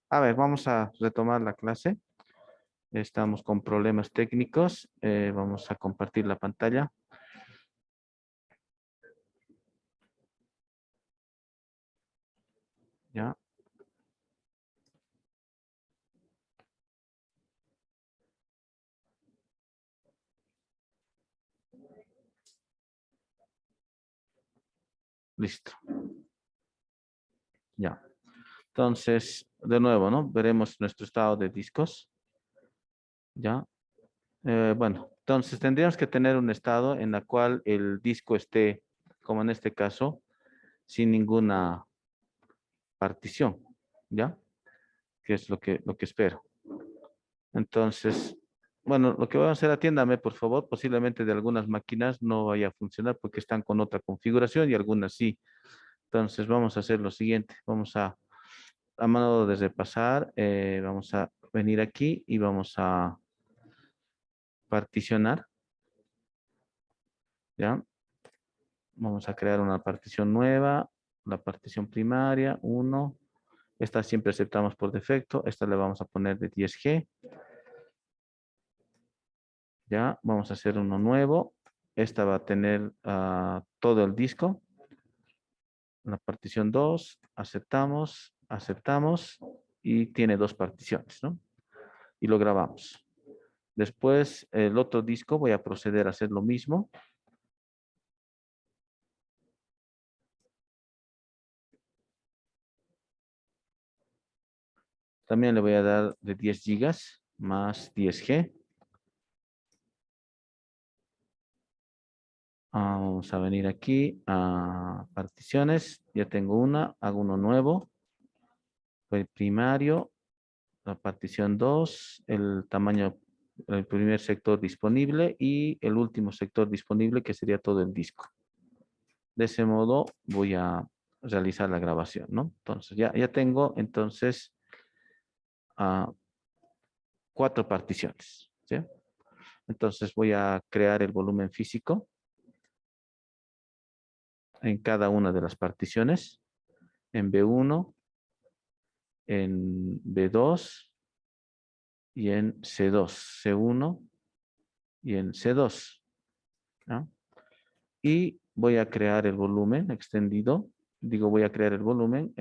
A ver, vamos a retomar la clase. Estamos con problemas técnicos. Vamos a compartir la pantalla. Ya, listo. Ya. Entonces, de nuevo, ¿no? Veremos nuestro estado de discos. Ya. Bueno, entonces tendríamos que tener un estado en la cual el disco esté, como en este caso, sin ninguna partición. ¿Ya? Que es lo que espero. Entonces, bueno, lo que voy a hacer, atiéndame, por favor. Posiblemente de algunas máquinas no vaya a funcionar porque están con otra configuración y algunas sí. Entonces, vamos a hacer lo siguiente. Vamos a mano de repasar, vamos a venir aquí y vamos a particionar, ¿ya? Vamos a crear una partición nueva, la partición primaria, 1. Esta siempre aceptamos por defecto. Esta le vamos a poner de 10G. Ya, vamos a hacer uno nuevo. Esta va a tener todo el disco. La partición 2, aceptamos, aceptamos y tiene dos particiones, ¿no? Y lo grabamos. Después, el otro disco voy a proceder a hacer lo mismo. También le voy a dar de 10 gigas más 10G. Vamos a venir aquí a particiones. Ya tengo una, hago uno nuevo. El primario, la partición 2, el tamaño, el primer sector disponible y el último sector disponible que sería todo el disco. De ese modo voy a realizar la grabación, ¿no? Entonces ya tengo entonces ah, 4 particiones, ¿sí? Entonces voy a crear el volumen físico en cada una de las particiones, en B1, en B2 y en C2, C1 y en C2, ¿no? Y voy a crear el volumen extendido. Digo, voy a crear el volumen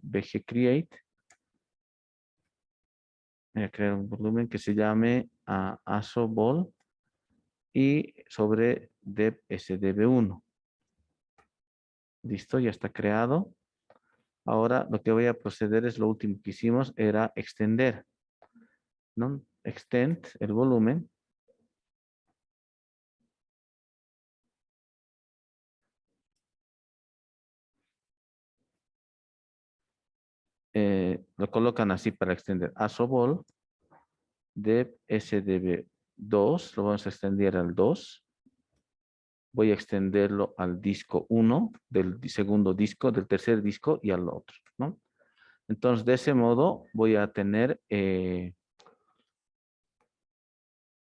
BG Create. Voy a crear un volumen que se llame ASOBOL y sobre dep SDB1. Listo, ya está creado. Ahora lo que voy a proceder es lo último que hicimos, era extender, ¿no? Extend el volumen. Lo colocan así para extender ASOBOL dep SDB2, lo vamos a extender al 2. Voy a extenderlo al disco 1 del segundo disco, del tercer disco y al otro, ¿no? Entonces, de ese modo voy a tener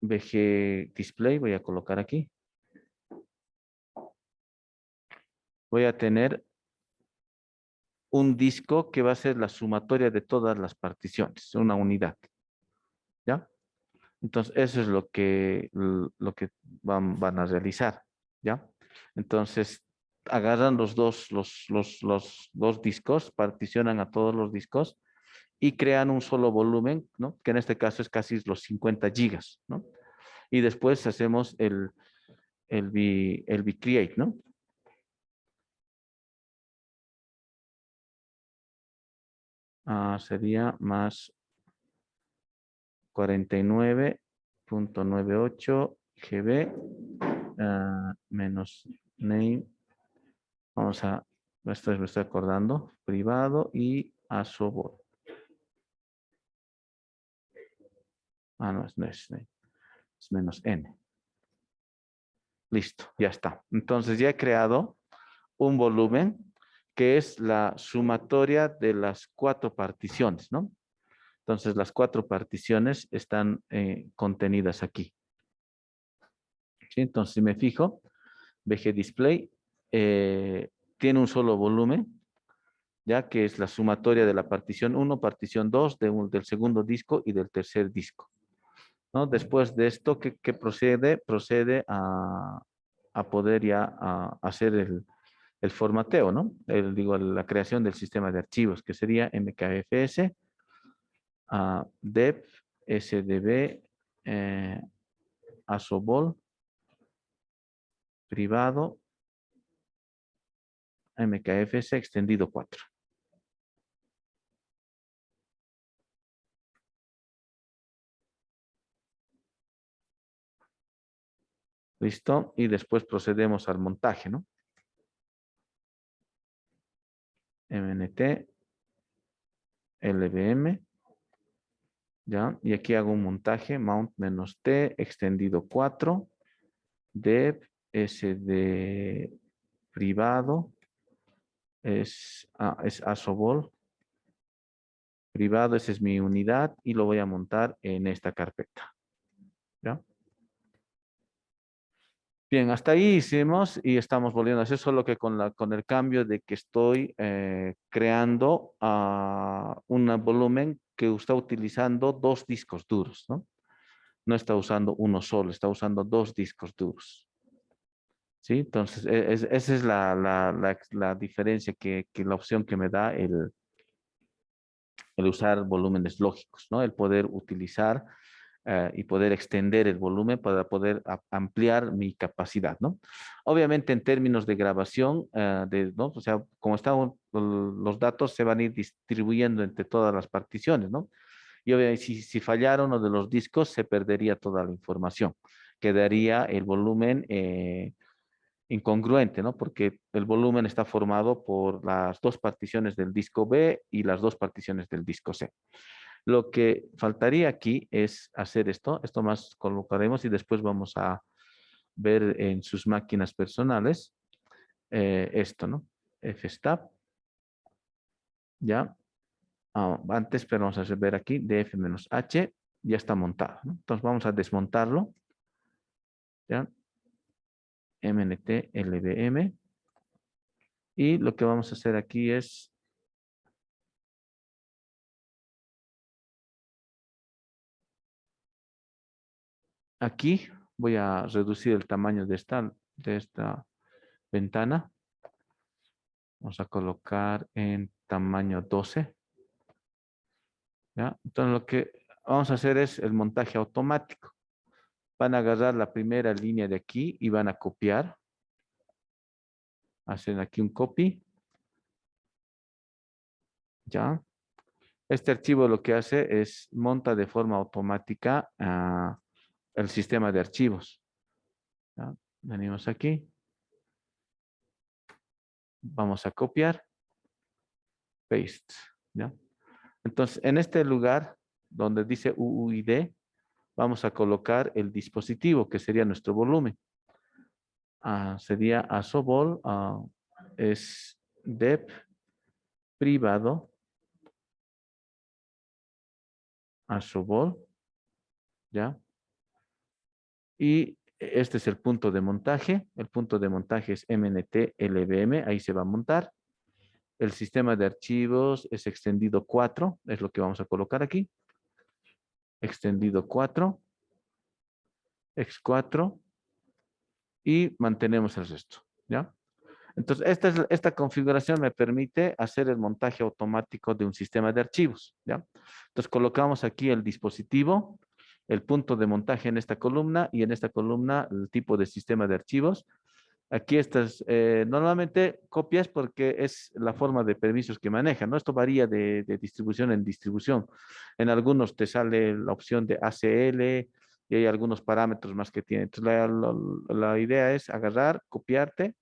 VG Display, voy a colocar aquí. Voy a tener un disco que va a ser la sumatoria de todas las particiones, una unidad, ¿ya? Entonces, eso es lo que van a realizar, ¿ya? Entonces, agarran los dos discos, particionan a todos los discos y crean un solo volumen, ¿no? Que en este caso es casi los 50 gigas, ¿no? Y después hacemos el create, ¿no? Sería más 49.98 GB menos name. Vamos a, esto me estoy acordando, privado y ASOBOL. No es name, es menos N. Listo, ya está. Entonces ya he creado un volumen que es la sumatoria de las 4 particiones, ¿no? Entonces las 4 particiones están contenidas aquí. ¿Sí? Entonces si me fijo, VG Display tiene un solo volumen ya que es la sumatoria de la partición 1, partición 2, del segundo disco y del tercer disco, ¿no? Después de esto, ¿qué procede? Procede a poder ya hacer el formateo, ¿no? Digo, la creación del sistema de archivos, que sería MKFS, dep, sdb, asobol, privado, MKFS extendido 4. ¿Listo? Y después procedemos al montaje, ¿no? MNT, LVM, ¿ya? Y aquí hago un montaje, mount -t, extendido 4, dep, sd privado, es asobol, privado, esa es mi unidad y lo voy a montar en esta carpeta, ¿ya? Bien, hasta ahí hicimos y estamos volviendo a hacer, solo que con el cambio de que estoy creando un volumen que está utilizando dos discos duros, ¿no? No está usando uno solo, está usando dos discos duros. ¿Sí? Entonces, esa es la diferencia que la opción que me da el usar volúmenes lógicos, ¿no? El poder utilizar y poder extender el volumen para poder ampliar mi capacidad, ¿no? Obviamente en términos de grabación, ¿no? O sea, como están los datos se van a ir distribuyendo entre todas las particiones, ¿no? Y obviamente si fallara uno de los discos se perdería toda la información. Quedaría el volumen incongruente, ¿no? Porque el volumen está formado por las dos particiones del disco B y las dos particiones del disco C. Lo que faltaría aquí es hacer esto más colocaremos y después vamos a ver en sus máquinas personales esto, ¿no? Fstab, ya. Antes, pero vamos a ver aquí, df-h, ya está montado, ¿no? Entonces vamos a desmontarlo, ya. mnt lvm. Y lo que vamos a hacer aquí es, aquí voy a reducir el tamaño de esta ventana. Vamos a colocar en tamaño 12. ¿Ya? Entonces lo que vamos a hacer es el montaje automático. Van a agarrar la primera línea de aquí y van a copiar. Hacen aquí un copy. ¿Ya? Este archivo lo que hace es monta de forma automática el sistema de archivos. ¿Ya? Venimos aquí. Vamos a copiar. Paste. ¿Ya? Entonces, en este lugar donde dice UUID, vamos a colocar el dispositivo, que sería nuestro volumen. Sería asobol, es dep privado, asobol, ¿ya? Y este es el punto de montaje. El punto de montaje es MNT LVM, ahí se va a montar. El sistema de archivos es extendido 4, es lo que vamos a colocar aquí. Extendido 4, X4, y mantenemos el resto, ¿ya? Entonces, esta configuración me permite hacer el montaje automático de un sistema de archivos, ¿ya? Entonces, colocamos aquí el dispositivo, el punto de montaje en esta columna y en esta columna el tipo de sistema de archivos. Aquí estas, normalmente copias porque es la forma de permisos que manejan, ¿no? Esto varía de distribución en distribución. En algunos te sale la opción de ACL y hay algunos parámetros más que tiene. Entonces, la idea es agarrar, copiarte,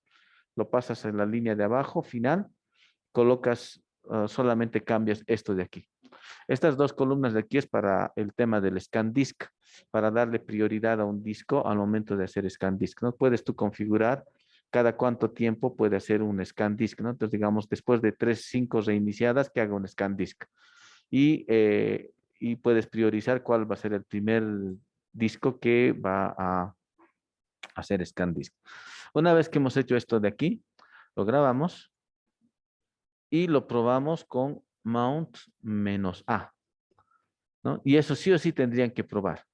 lo pasas en la línea de abajo, final, colocas, solamente cambias esto de aquí. Estas dos columnas de aquí es para el tema del scan disk, para darle prioridad a un disco al momento de hacer scan disk, ¿no? Puedes tú configurar cada cuánto tiempo puede hacer un scan disk, ¿no? Entonces, digamos, después de 3, 5 reiniciadas, que haga un scan disk. Y puedes priorizar cuál va a ser el primer disco que va a hacer scan disk. Una vez que hemos hecho esto de aquí, lo grabamos y lo probamos con mount -a, ¿no? Y eso sí o sí tendrían que probar,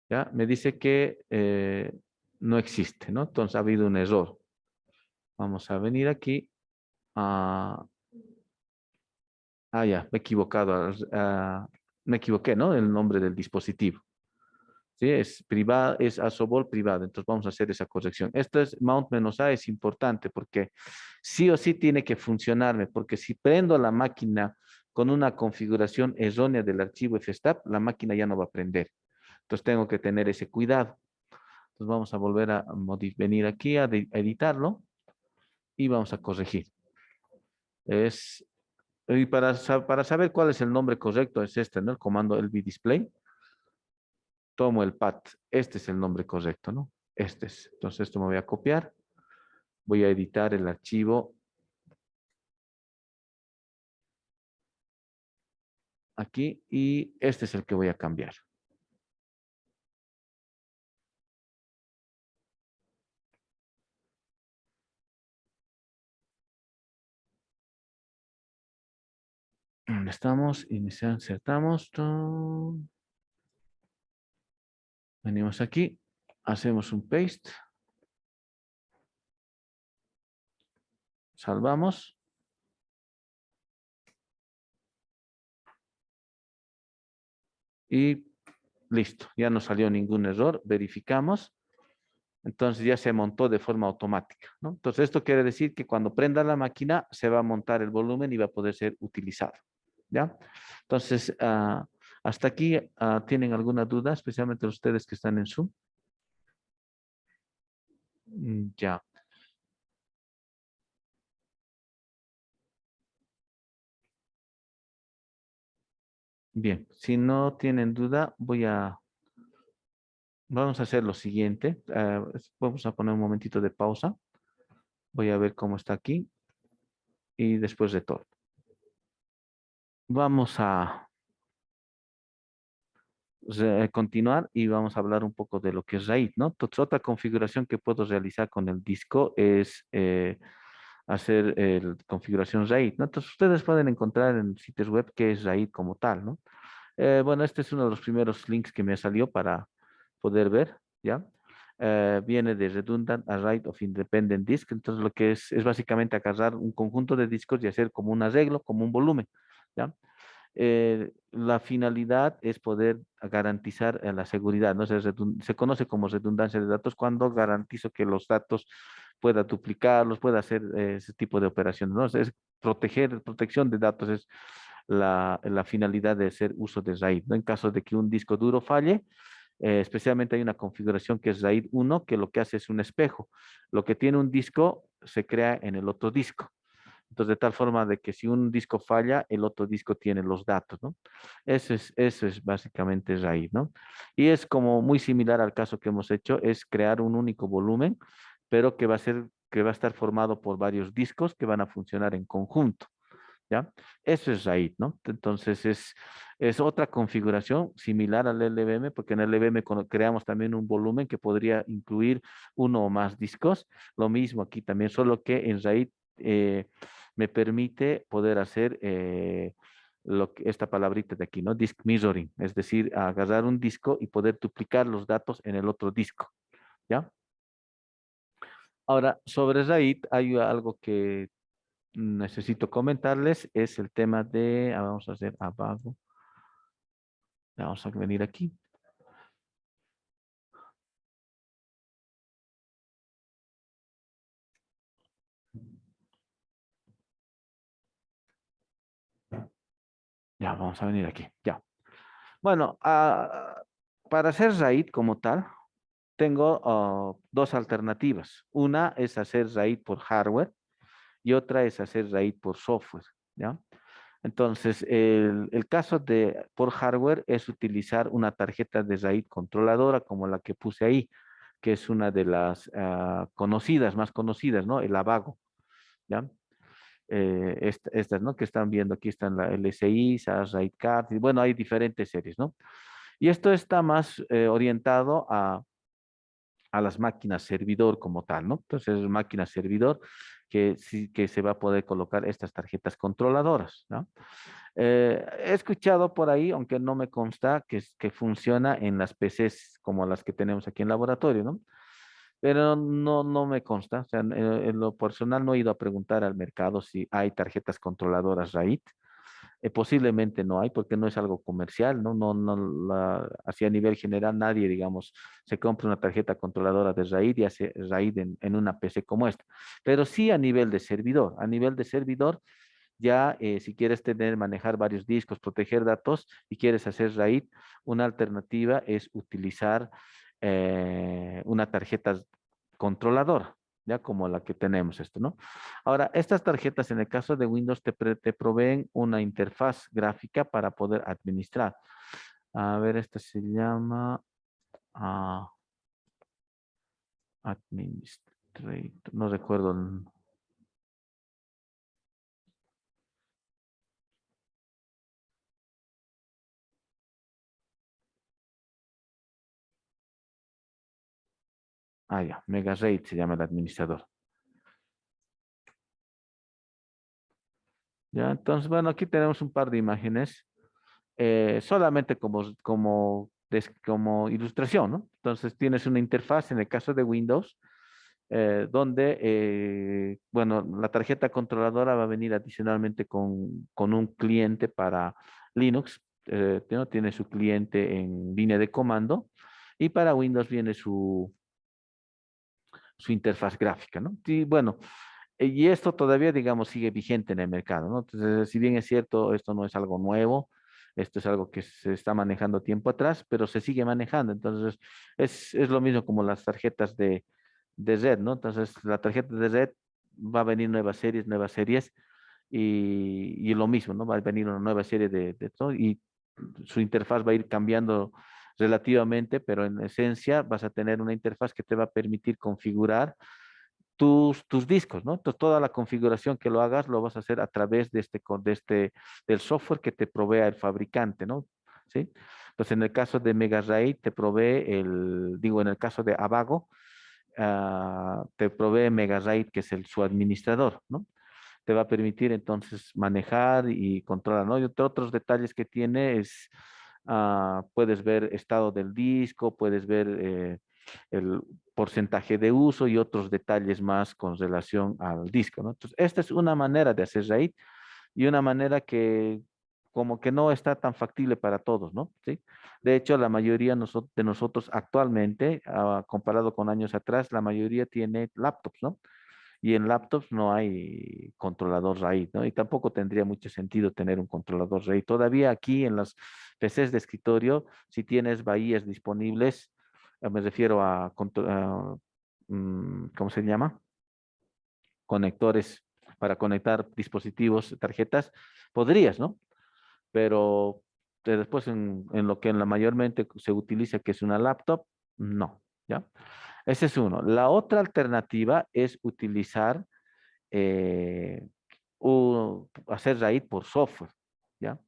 ¿ya? Me dice que no existe, ¿no? Entonces ha habido un error. Vamos a venir aquí a... ya, me he equivocado. Me equivoqué, ¿no? El nombre del dispositivo. ¿Sí? Es privado, es Asobol privado. Entonces vamos a hacer esa corrección. Esto es mount -a, es importante porque sí o sí tiene que funcionarme, porque si prendo la máquina con una configuración errónea del archivo fstab, la máquina ya no va a prender. Entonces tengo que tener ese cuidado. Entonces vamos a volver a venir aquí a editarlo y vamos a corregir. Y para saber cuál es el nombre correcto es este, ¿no? El comando lvdisplay. Tomo el path. Este es el nombre correcto, ¿no? Este es. Entonces esto me voy a copiar. Voy a editar el archivo aquí y este es el que voy a cambiar. ¿Dónde estamos? Iniciar, insertamos. Venimos aquí. Hacemos un paste. Salvamos. Y listo. Ya no salió ningún error. Verificamos. Entonces ya se montó de forma automática, ¿no? Entonces esto quiere decir que cuando prenda la máquina se va a montar el volumen y va a poder ser utilizado, ¿ya? Entonces, hasta aquí, ¿tienen alguna duda, especialmente ustedes que están en Zoom? Ya, bien. Si no tienen duda, vamos a hacer lo siguiente. Vamos a poner un momentito de pausa. Voy a ver cómo está aquí y después de todo. Vamos a continuar y vamos a hablar un poco de lo que es RAID, ¿no? Entonces, otra configuración que puedo realizar con el disco es hacer configuración RAID, ¿no? Entonces, ustedes pueden encontrar en sitios web qué es RAID como tal, ¿no? Bueno, este es uno de los primeros links que me salió para poder ver, ¿ya? Viene de Redundant Array of Independent Disk, entonces lo que es básicamente agarrar un conjunto de discos y hacer como un arreglo, como un volumen, ¿ya? La finalidad es poder garantizar la seguridad, ¿no? Se conoce como redundancia de datos cuando garantizo que los datos pueda duplicarlos, pueda hacer ese tipo de operaciones, ¿no? Es protección de datos es la finalidad de hacer uso de RAID, ¿no? En caso de que un disco duro falle, especialmente hay una configuración que es RAID 1, que lo que hace es un espejo. Lo que tiene un disco se crea en el otro disco. Entonces, de tal forma de que si un disco falla, el otro disco tiene los datos, ¿no? Eso es básicamente RAID, ¿no? Y es como muy similar al caso que hemos hecho, es crear un único volumen, pero que va a estar formado por varios discos que van a funcionar en conjunto, ¿ya? Eso es RAID, ¿no? Entonces, es otra configuración similar al LVM, porque en LVM creamos también un volumen que podría incluir uno o más discos. Lo mismo aquí también, solo que en RAID me permite poder hacer esta palabrita de aquí, ¿no? Disk mirroring, es decir, agarrar un disco y poder duplicar los datos en el otro disco, ¿ya? Ahora, sobre RAID hay algo que necesito comentarles, es el tema de, vamos a hacer abajo, vamos a venir aquí. Ya, vamos a venir aquí, ya. Bueno, para hacer RAID como tal, tengo dos alternativas. Una es hacer RAID por hardware y otra es hacer RAID por software, ¿ya? Entonces, el caso de por hardware es utilizar una tarjeta de RAID controladora como la que puse ahí, que es una de las conocidas, más conocidas, ¿no? El Avago, ¿ya? Estas, ¿no? Que están viendo, aquí están la LSI, SAS, RAID Card, y bueno, hay diferentes series, ¿no? Y esto está más orientado a las máquinas servidor como tal, ¿no? Entonces, máquina servidor que sí que se va a poder colocar estas tarjetas controladoras, ¿no? He escuchado por ahí, aunque no me consta, que funciona en las PCs como las que tenemos aquí en laboratorio, ¿no? Pero no me consta. O sea, en lo personal no he ido a preguntar al mercado si hay tarjetas controladoras RAID. Posiblemente no hay porque no es algo comercial, ¿no? Así a nivel general nadie, digamos, se compra una tarjeta controladora de RAID y hace RAID en una PC como esta. Pero sí a nivel de servidor. A nivel de servidor, ya si quieres manejar varios discos, proteger datos y quieres hacer RAID, una alternativa es utilizar una tarjeta controladora, ya como la que tenemos esto, ¿no? Ahora, estas tarjetas en el caso de Windows te proveen una interfaz gráfica para poder administrar. A ver, esta se llama Administrator, no recuerdo. Ya, MegaRAID se llama el administrador. Ya, entonces, bueno, aquí tenemos un par de imágenes, solamente como ilustración, ¿no? Entonces, tienes una interfaz en el caso de Windows, donde, bueno, la tarjeta controladora va a venir adicionalmente con un cliente para Linux, ¿no? Tiene su cliente en línea de comando, y para Windows viene su interfaz gráfica, ¿no? Y bueno, y esto todavía, digamos, sigue vigente en el mercado, ¿no? Entonces, si bien es cierto, esto no es algo nuevo, esto es algo que se está manejando tiempo atrás, pero se sigue manejando. Entonces, es lo mismo como las tarjetas de red, ¿no? Entonces, la tarjeta de red va a venir nuevas series, y lo mismo, ¿no? Va a venir una nueva serie de todo, y su interfaz va a ir cambiando relativamente, pero en esencia vas a tener una interfaz que te va a permitir configurar tus discos, ¿no? Entonces, toda la configuración que lo hagas lo vas a hacer a través del software que te provea el fabricante, ¿no? ¿Sí? Entonces, en el caso de MegaRAID te provee en el caso de Avago, te provee MegaRAID, que es su administrador, ¿no? Te va a permitir entonces manejar y controlar, ¿no? Y otros detalles que tiene es, puedes ver estado del disco, puedes ver el porcentaje de uso y otros detalles más con relación al disco, ¿no? Entonces, esta es una manera de hacer RAID y una manera que como que no está tan factible para todos, ¿no? ¿Sí? De hecho, la mayoría de nosotros actualmente, comparado con años atrás, la mayoría tiene laptops, ¿no? Y en laptops no hay controlador RAID, ¿no? Y tampoco tendría mucho sentido tener un controlador RAID. Todavía aquí en las PCs de escritorio, si tienes bahías disponibles, me refiero ¿cómo se llama? Conectores para conectar dispositivos, tarjetas, podrías, ¿no? Pero después en lo que en la mayormente se utiliza, que es una laptop, no, ¿ya? Ese es uno. La otra alternativa es utilizar eh, o hacer RAID por software, ¿ya?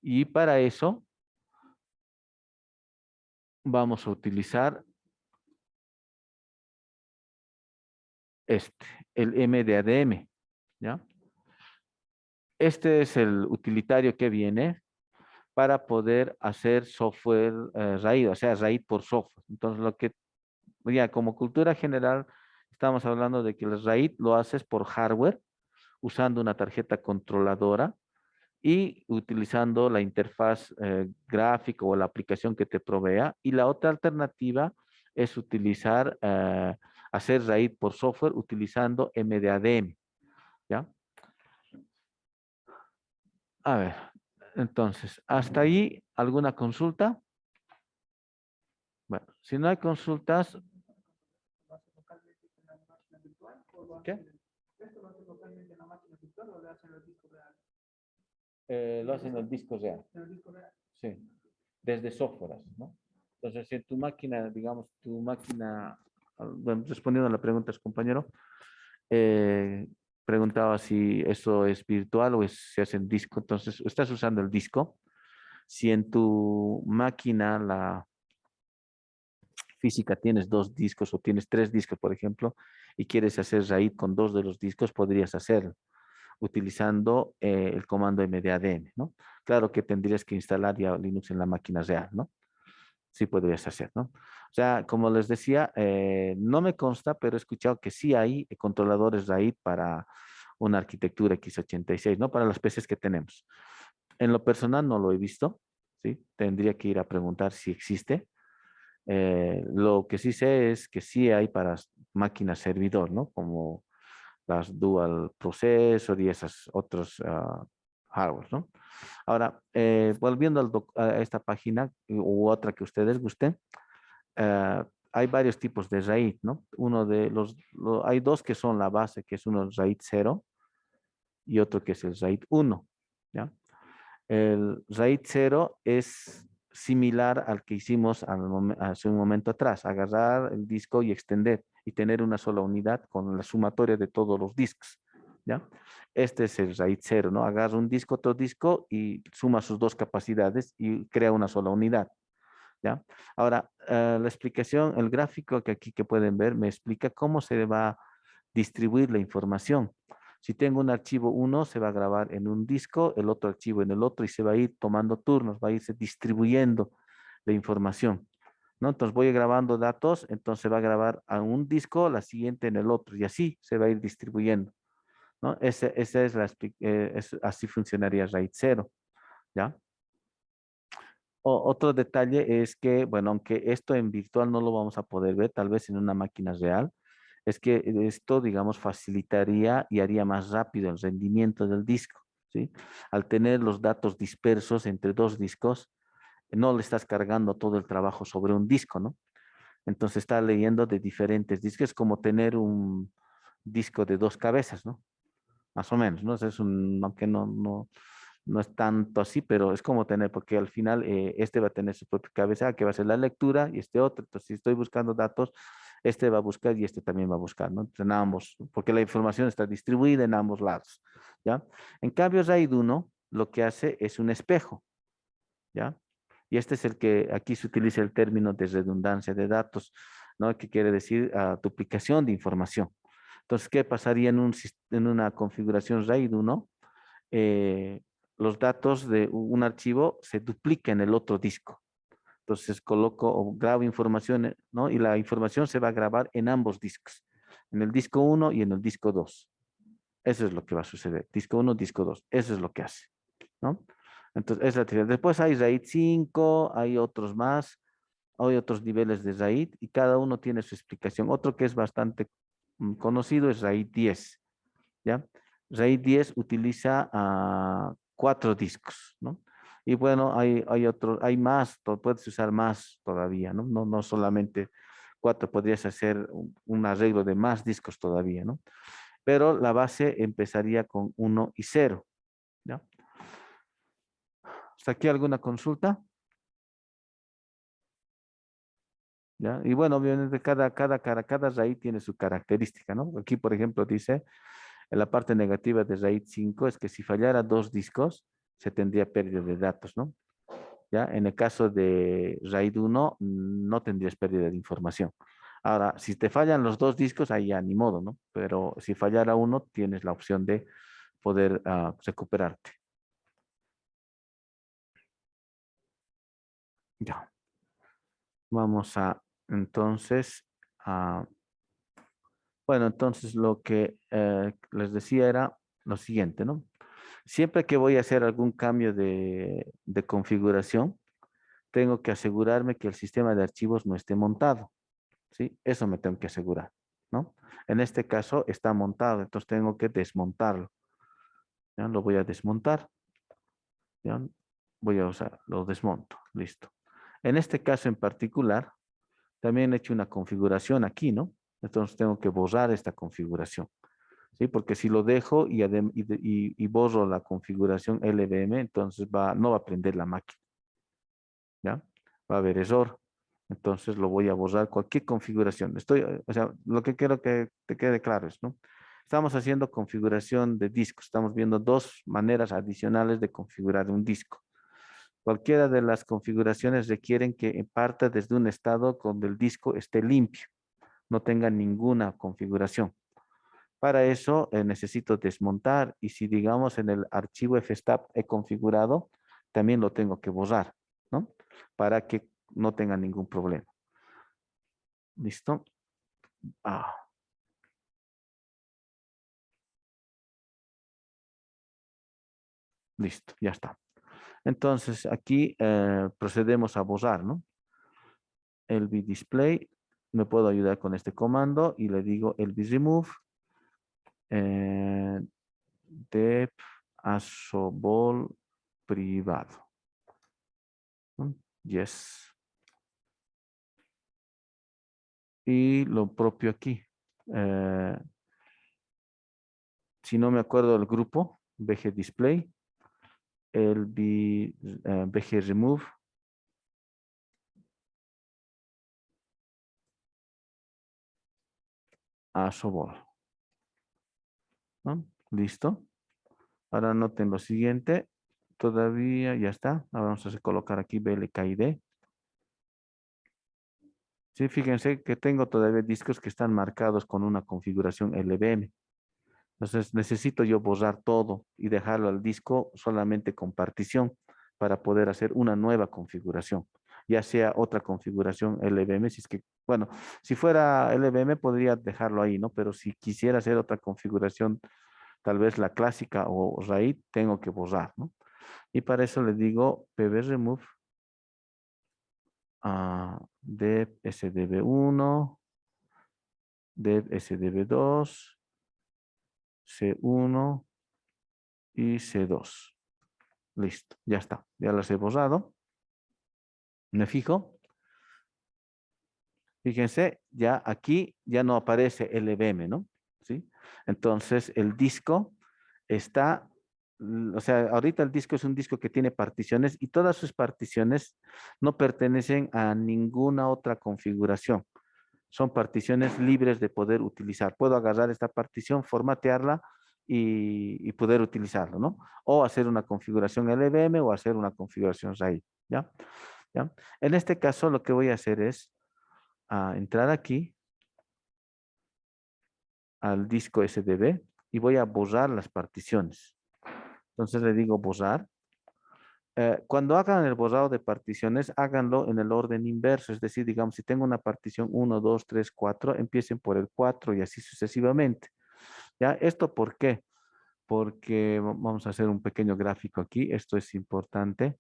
Y para eso vamos a utilizar este, el MDADM, ¿ya? Este es el utilitario que viene para poder hacer software RAID, o sea, RAID por software. Entonces, ya como cultura general, estamos hablando de que el RAID lo haces por hardware, usando una tarjeta controladora y utilizando la interfaz gráfica o la aplicación que te provea. Y la otra alternativa es hacer RAID por software utilizando MDADM, ¿ya? A ver, entonces, hasta ahí, ¿alguna consulta? Bueno, si no hay consultas, ¿qué? Lo hacen en el disco real. Sí, desde software, ¿no? Entonces, si tu máquina, digamos, bueno, respondiendo a la pregunta, compañero, eh, preguntaba si eso es virtual o se hace en disco. Entonces, estás usando el disco. Si en tu máquina física tienes dos discos o tienes tres discos, por ejemplo, y quieres hacer RAID con dos de los discos, podrías hacerlo utilizando el comando mdadm, ¿no? Claro que tendrías que instalar ya Linux en la máquina real, ¿no? Sí podrías hacer, ¿no? O sea, como les decía, no me consta, pero he escuchado que sí hay controladores RAID para una arquitectura x86, ¿no? Para las PCs que tenemos. En lo personal no lo he visto, ¿sí? Tendría que ir a preguntar si existe. Lo que sí sé es que sí hay para máquinas servidor, ¿no? Como las dual processor y esas otros hardware, ¿no? Ahora, volviendo a esta página u otra que ustedes gusten, hay varios tipos de RAID, ¿no? Hay dos que son la base, que es uno RAID 0 y otro que es el RAID 1, ¿ya? El RAID 0 es similar al que hicimos hace un momento atrás, agarrar el disco y extender y tener una sola unidad con la sumatoria de todos los discos, ¿ya? Este es el RAID 0, ¿no? Agarra un disco, otro disco y suma sus dos capacidades y crea una sola unidad, ¿ya? Ahora, la explicación, el gráfico que aquí que pueden ver me explica cómo se va a distribuir la información. Si tengo un archivo 1, se va a grabar en un disco, el otro archivo en el otro y se va a ir tomando turnos, va a irse distribuyendo la información, ¿no? Entonces voy grabando datos, entonces va a grabar a un disco, la siguiente en el otro y así se va a ir distribuyendo, ¿no? Esa es así funcionaría RAID 0, ¿ya? Otro detalle es que, bueno, aunque esto en virtual no lo vamos a poder ver, tal vez en una máquina real, es que esto, digamos, facilitaría y haría más rápido el rendimiento del disco, ¿sí? Al tener los datos dispersos entre dos discos, no le estás cargando todo el trabajo sobre un disco, ¿no? Entonces está leyendo de diferentes discos, es como tener un disco de dos cabezas, ¿no? Más o menos, ¿no? Es aunque no es tanto así, pero es como tener, porque al final este va a tener su propia cabeza, que va a ser la lectura, y este otro. Entonces, si estoy buscando datos, este va a buscar y este también va a buscar, ¿no? En ambos, porque la información está distribuida en ambos lados, ¿ya? En cambio, RAID 1 lo que hace es un espejo, ¿ya? Y este es el que aquí se utiliza el término de redundancia de datos, ¿no? Que quiere decir duplicación de información. Entonces, ¿qué pasaría en una configuración RAID 1? eh, los datos de un archivo se duplican en el otro disco. Entonces coloco o grabo información, ¿no? Y la información se va a grabar en ambos discos, en el disco 1 y en el disco 2. Eso es lo que va a suceder. Disco 1, disco 2. Eso es lo que hace, ¿no? Entonces, es la teoría. Después hay RAID 5, hay otros más, hay otros niveles de RAID y cada uno tiene su explicación. Otro que es bastante conocido es RAID 10, ¿ya? RAID 10 utiliza cuatro discos, ¿no? Y bueno, hay más, puedes usar más todavía, ¿no? No solamente cuatro, podrías hacer un arreglo de más discos todavía, ¿no? Pero la base empezaría con uno y 0, ¿ya? ¿Hasta aquí alguna consulta? ¿Ya? Y bueno, obviamente cada RAID tiene su característica, ¿no? Aquí, por ejemplo, dice, en la parte negativa de RAID 5 es que si fallara dos discos, se tendría pérdida de datos, ¿no? ¿Ya? En el caso de RAID 1, no tendrías pérdida de información. Ahora, si te fallan los dos discos, ahí ya ni modo, ¿no? Pero si fallara uno, tienes la opción de poder recuperarte. Ya. Vamos entonces, a, bueno, entonces lo que les decía era lo siguiente, ¿no? Siempre que voy a hacer algún cambio de configuración, tengo que asegurarme que el sistema de archivos no esté montado, ¿sí? Eso me tengo que asegurar, ¿no? En este caso está montado, entonces tengo que desmontarlo. ¿Ya? Lo voy a desmontar, ¿ya? Voy a usar, lo desmonto, listo. En este caso en particular, también he hecho una configuración aquí, ¿no? Entonces tengo que borrar esta configuración, ¿sí? Porque si lo dejo y borro la configuración LVM, entonces no va a prender la máquina, ¿ya? Va a haber error. Entonces lo voy a borrar cualquier configuración. O sea, lo que quiero que te quede claro es, ¿no? Estamos haciendo configuración de disco. Estamos viendo dos maneras adicionales de configurar un disco. Cualquiera de las configuraciones requieren que parta desde un estado donde el disco esté limpio, no tenga ninguna configuración. Para eso necesito desmontar y si digamos en el archivo fstab he configurado, también lo tengo que borrar, ¿no? Para que no tenga ningún problema. ¿Listo? Ah, listo, ya está. Entonces aquí procedemos a borrar, ¿no? El display, me puedo ayudar con este comando y le digo el remove eh, dep asobol privado. ¿No? Yes. Y lo propio aquí. Eh, si no me acuerdo del grupo, VG Display, el VG Remove, Asobol. ¿No? Listo. Ahora anoten lo siguiente. Todavía ya está. Ahora vamos a colocar aquí BLKID. Sí, fíjense que tengo todavía discos que están marcados con una configuración LVM. Entonces necesito yo borrar todo y dejarlo al disco solamente con partición para poder hacer una nueva configuración, ya sea otra configuración LVM, si es que, bueno, si fuera LVM podría dejarlo ahí, ¿no? Pero si quisiera hacer otra configuración, tal vez la clásica o RAID, tengo que borrar, ¿no? Y para eso le digo pb remove dev sdb1, dev sdb2, C1 y C2. Listo, ya está. Ya las he borrado. Me fijo. Fíjense, ya aquí ya no aparece LVM, ¿no? ¿Sí? Entonces el disco está, o sea, ahorita el disco es un disco que tiene particiones y todas sus particiones no pertenecen a ninguna otra configuración. Son particiones libres de poder utilizar. Puedo agarrar esta partición, formatearla y poder utilizarlo, ¿no? O hacer una configuración LVM o hacer una configuración RAID, ¿ya? ¿Ya? En este caso lo que voy a hacer es entrar aquí al disco SDB y voy a borrar las particiones. Entonces le digo borrar. Cuando hagan el borrado de particiones, háganlo en el orden inverso, es decir, digamos, si tengo una partición 1, 2, 3, 4, empiecen por el 4 y así sucesivamente. ¿Ya? ¿Esto por qué? Porque vamos a hacer un pequeño gráfico aquí, esto es importante.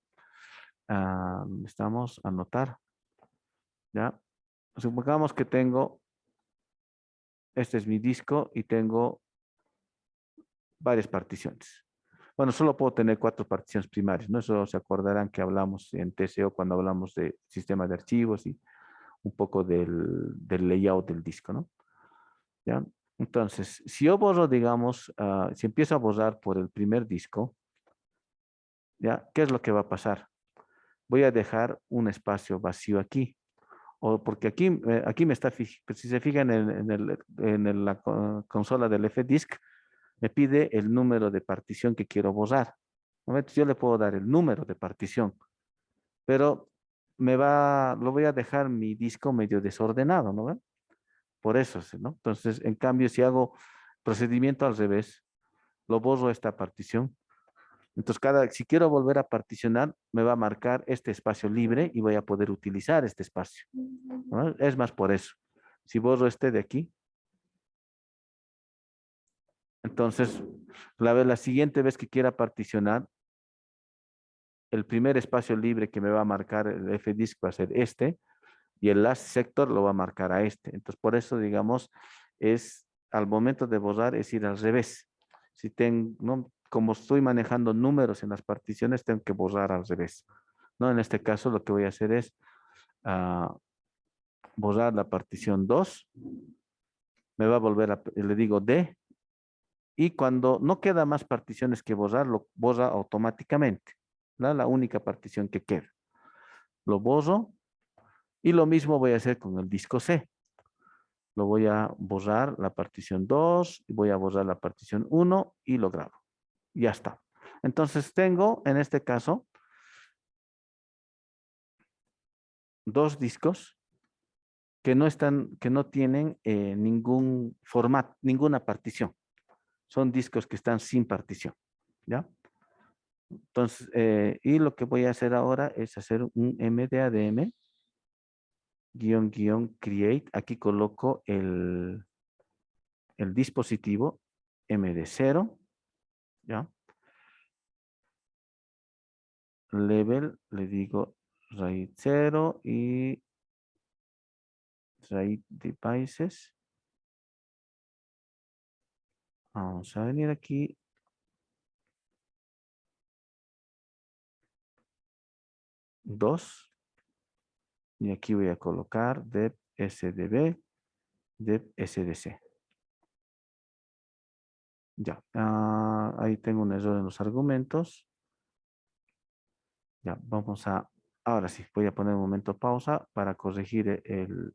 Estamos a anotar, ¿ya? Supongamos que tengo, este es mi disco y tengo varias particiones. Bueno, solo puedo tener 4 particiones primarias, ¿no? Eso se acordarán que hablamos en TCO cuando hablamos de sistema de archivos y un poco del layout del disco, ¿no? ¿Ya? Entonces, si yo borro, digamos, si empiezo a borrar por el primer disco, ¿ya? ¿Qué es lo que va a pasar? Voy a dejar un espacio vacío aquí. O porque aquí me está, si se fijan en la consola del FDisk, me pide el número de partición que quiero borrar. ¿No? Entonces yo le puedo dar el número de partición, pero lo voy a dejar mi disco medio desordenado, ¿no ve? Por eso, ¿no? Entonces, en cambio, si hago procedimiento al revés, lo borro esta partición. Entonces, si quiero volver a particionar, me va a marcar este espacio libre y voy a poder utilizar este espacio, ¿no? Es más por eso. Si borro este de aquí, entonces, la siguiente vez que quiera particionar, el primer espacio libre que me va a marcar el FDisk va a ser este y el last sector lo va a marcar a este. Entonces, por eso, digamos, al momento de borrar es ir al revés. Si tengo, ¿no? Como estoy manejando números en las particiones, tengo que borrar al revés. ¿No? En este caso, lo que voy a hacer es borrar la partición 2. Me va a volver le digo D. Y cuando no queda más particiones que borrar, lo borra automáticamente. La única partición que queda. Lo borro. Y lo mismo voy a hacer con el disco C. Lo voy a borrar la partición 2, voy a borrar la partición 1 y lo grabo. Ya está. Entonces tengo, en este caso, dos discos que no tienen ningún formato, ninguna partición. Son discos que están sin partición, ¿ya? Entonces, y lo que voy a hacer ahora es hacer un mdadm create. Aquí coloco el dispositivo md0, ¿ya? Level, le digo RAID 0 y RAID devices. Vamos a venir aquí. Dos. Y aquí voy a colocar dep sdb, dep sdc. Ya. Ahí tengo un error en los argumentos. Ya, vamos a... Ahora sí, voy a poner un momento pausa para corregir el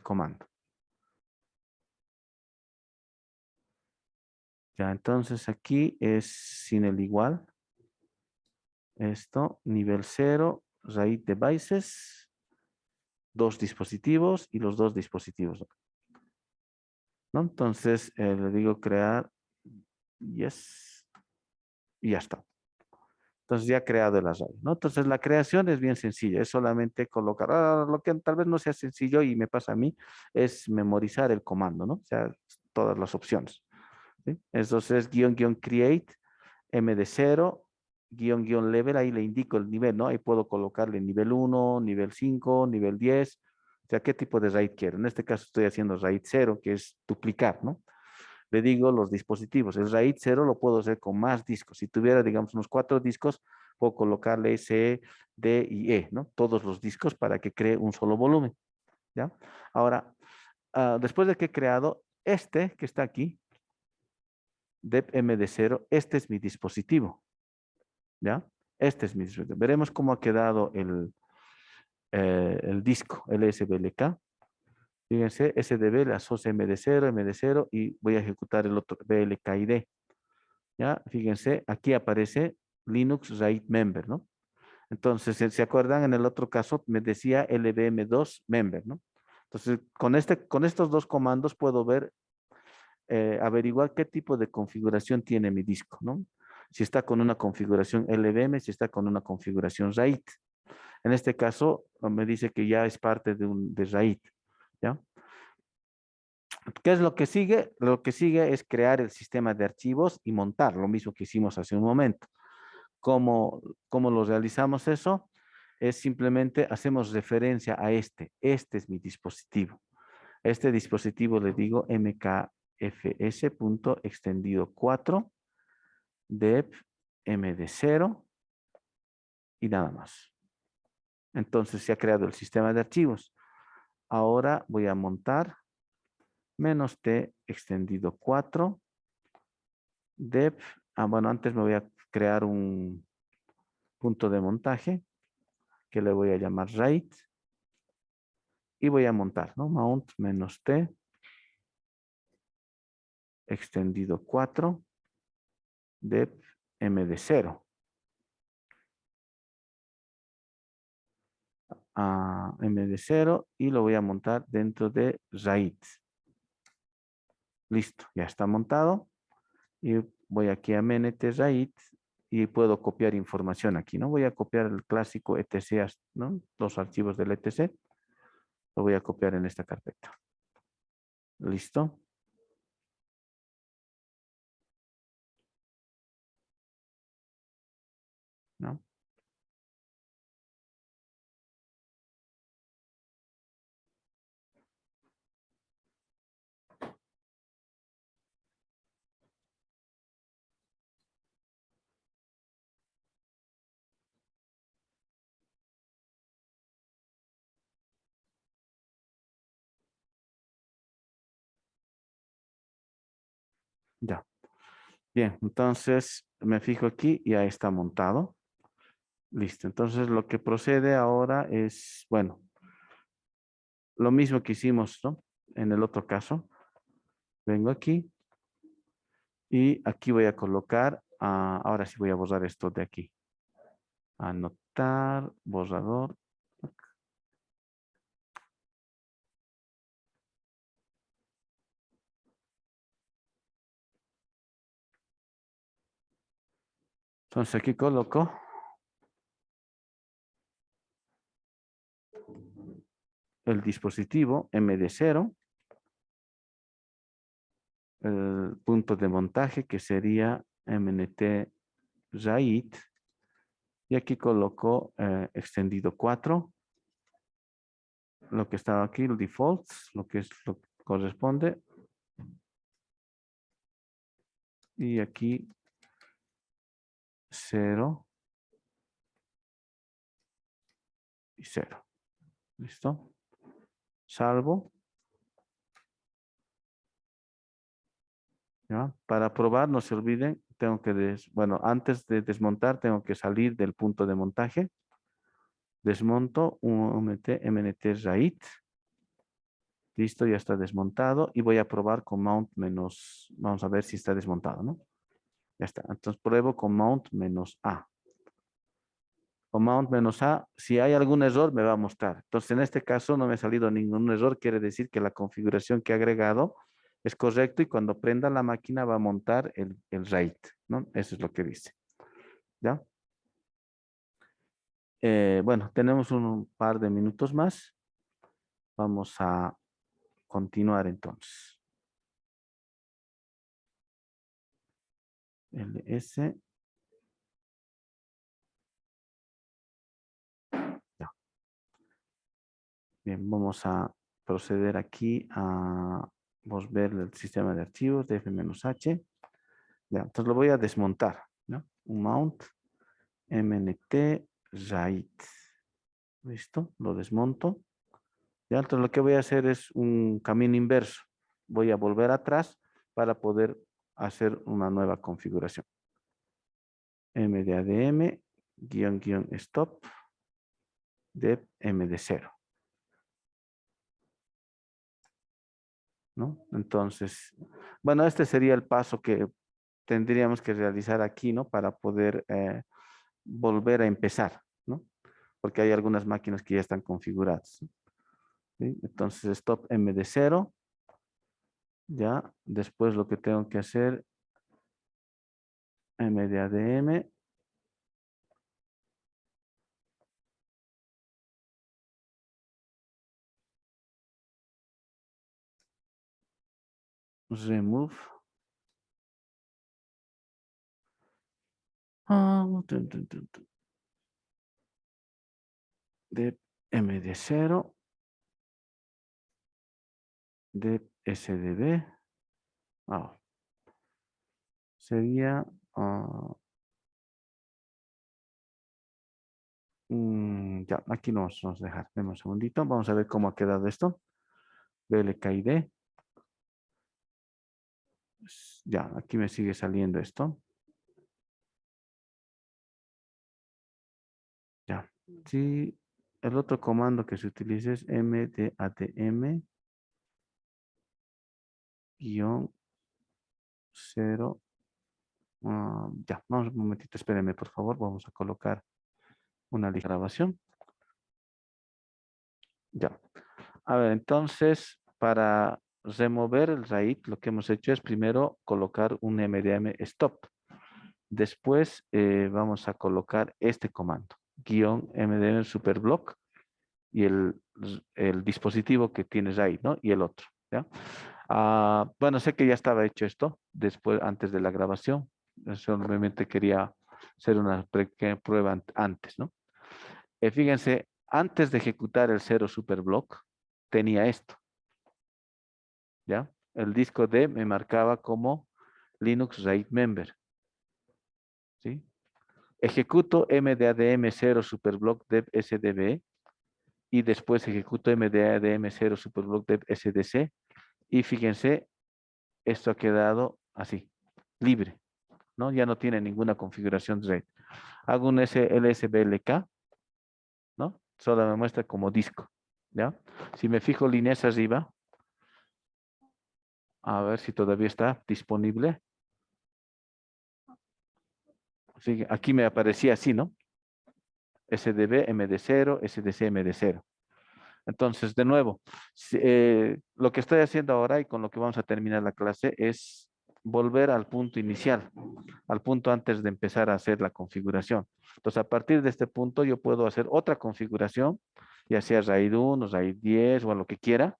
comando. Ya, entonces aquí es sin el igual. Esto, nivel 0, RAID devices, dos dispositivos y los dos dispositivos, ¿no? Entonces le digo crear, yes, y ya está. Entonces ya he creado el array, ¿no? Entonces la creación es bien sencilla, es solamente colocar, lo que tal vez no sea sencillo y me pasa a mí, es memorizar el comando, ¿no? O sea, todas las opciones, ¿sí? Entonces create, md0, level, ahí le indico el nivel, ¿no? Ahí puedo colocarle nivel 1, nivel 5, nivel 10, o sea, qué tipo de RAID quiero. En este caso estoy haciendo RAID 0, que es duplicar, ¿no? Le digo los dispositivos. El RAID 0 lo puedo hacer con más discos. Si tuviera, digamos, unos 4 discos, puedo colocarle C, D y E, ¿no? Todos los discos para que cree un solo volumen, ¿ya? Ahora, después de que he creado este que está aquí, dep md0, este es mi dispositivo, ¿ya? Este es mi dispositivo. Veremos cómo ha quedado el disco LSBLK. Fíjense, SDB le asocia MD0, MD0 y voy a ejecutar el otro BLKID. ¿Ya? Fíjense, aquí aparece Linux RAID member, ¿no? Entonces, ¿se acuerdan? En el otro caso me decía LVM2 member, ¿no? Entonces, con estos dos comandos puedo ver, averiguar qué tipo de configuración tiene mi disco, ¿no? Si está con una configuración LVM, si está con una configuración RAID. En este caso, me dice que ya es parte de RAID, ¿ya? ¿Qué es lo que sigue? Lo que sigue es crear el sistema de archivos y montar, lo mismo que hicimos hace un momento. ¿Cómo lo realizamos eso? Es simplemente hacemos referencia a este. Este es mi dispositivo. Este dispositivo le digo mkfs.extendido 4 dep md0 y nada más. Entonces se ha creado el sistema de archivos. Ahora voy a montar -t extendido 4 dep. Bueno, antes me voy a crear un punto de montaje que le voy a llamar RAID y voy a montar, ¿no? Mount -t extendido 4 dep md0 a md0 y lo voy a montar dentro de RAID. Listo, ya está montado y voy aquí a mnt RAID y puedo copiar información aquí, ¿no? Voy a copiar el clásico etc, ¿no? Los archivos del etc. Lo voy a copiar en esta carpeta. Listo. ¿No? Ya. Bien, entonces me fijo aquí y ya está montado. Listo, entonces lo que procede ahora es, bueno, lo mismo que hicimos, ¿no? En el otro caso. Vengo aquí y aquí voy a colocar, ahora sí voy a borrar esto de aquí. Anotar, borrador. Entonces aquí coloco el dispositivo MD0, el punto de montaje que sería MNT RAID, y aquí coloco extendido 4, lo que estaba aquí, el default, lo que corresponde, y aquí 0 y 0. ¿Listo? Salvo. ¿Ya? Para probar, no se olviden, tengo que, bueno, antes de desmontar, tengo que salir del punto de montaje. Desmonto un MNT RAID. Listo, ya está desmontado. Y voy a probar con mount menos, vamos a ver si está desmontado, ¿no? Ya está. Entonces pruebo con mount menos A. Con mount menos A, si hay algún error, me va a mostrar. Entonces, en este caso no me ha salido ningún error. Quiere decir que la configuración que he agregado es correcto y cuando prenda la máquina va a montar el RAID, ¿no? Eso es lo que dice. ¿Ya? Bueno, tenemos un par de minutos más. Vamos a continuar entonces. LS. Ya. Bien, vamos a proceder aquí a ver el sistema de archivos de F-H. Ya, entonces lo voy a desmontar, ¿no? Un mount MNT RAID. ¿Listo? Lo desmonto. Ya, entonces lo que voy a hacer es un camino inverso. Voy a volver atrás para poder hacer una nueva configuración. MDADM, guión, stop, dep MD0. ¿No? Entonces, bueno, este sería el paso que tendríamos que realizar aquí, ¿no? Para poder volver a empezar, ¿no? Porque hay algunas máquinas que ya están configuradas. ¿Sí? Entonces, stop MD0. Ya, después lo que tengo que hacer, MDADM. Remove. De MD0. De SDB. Sería ya, aquí nos vamos a dejar. Demos un segundito. Vamos a ver cómo ha quedado esto. BLKID. Ya, aquí me sigue saliendo esto. Ya. Sí, el otro comando que se utiliza es mdatm guión 0. Ya, vamos un momentito, espérenme por favor. Vamos a colocar una lista de grabación. Ya. A ver, entonces, para remover el RAID, lo que hemos hecho es primero colocar un MDM stop. Después vamos a colocar este comando, guión MDM superblock y el dispositivo que tienes ahí, ¿no? Y el otro, ¿ya? Bueno, sé que ya estaba hecho esto después, antes de la grabación. Solamente quería hacer una pequeña prueba antes, ¿no? Fíjense, antes de ejecutar el 0 superblock, tenía esto, ¿ya? El disco D me marcaba como Linux RAID member, ¿sí? Ejecuto mdadm 0 superblock dev sdb y después ejecuto mdadm 0 superblock dev sdc y fíjense, esto ha quedado así, libre, ¿no? Ya no tiene ninguna configuración de RAID. Hago un lsblk, ¿no? Solo me muestra como disco, ¿ya? Si me fijo líneas arriba, a ver si todavía está disponible. Sí, aquí me aparecía así, ¿no? SDB MD0, SDC MD0. Entonces, de nuevo, lo que estoy haciendo ahora y con lo que vamos a terminar la clase es volver al punto inicial, al punto antes de empezar a hacer la configuración. Entonces, a partir de este punto yo puedo hacer otra configuración, ya sea RAID 1, RAID 10 o a lo que quiera.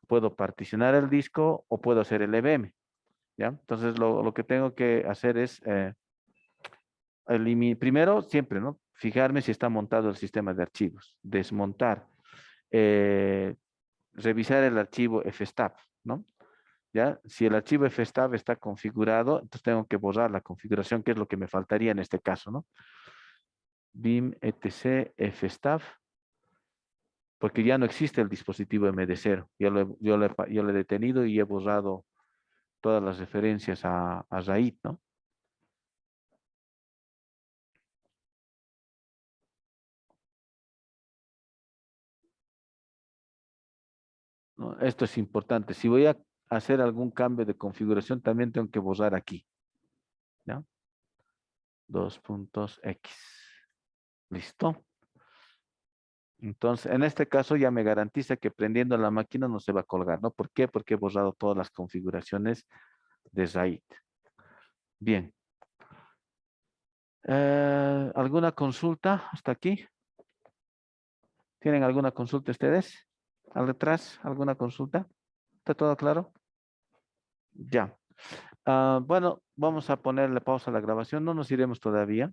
Puedo particionar el disco o puedo hacer el EVM, ¿ya? Entonces, lo que tengo que hacer es, primero, siempre, ¿no? Fijarme si está montado el sistema de archivos, desmontar, eh, revisar el archivo fstab, ¿no? ¿Ya? Si el archivo fstab está configurado, entonces tengo que borrar la configuración, que es lo que me faltaría en este caso, ¿no? Vim etc fstab, porque ya no existe el dispositivo MD0. Yo lo he detenido y he borrado todas las referencias a RAID, ¿no? ¿No? Esto es importante. Si voy a hacer algún cambio de configuración, también tengo que borrar aquí, ¿ya? Dos puntos X. ¿Listo? Entonces, en este caso ya me garantiza que prendiendo la máquina no se va a colgar, ¿no? ¿Por qué? Porque he borrado todas las configuraciones de RAID. Bien. ¿Alguna consulta hasta aquí? ¿Tienen alguna consulta ustedes? ¿Al detrás? ¿Alguna consulta? ¿Está todo claro? Ya. Bueno, vamos a ponerle pausa a la grabación. No nos iremos todavía.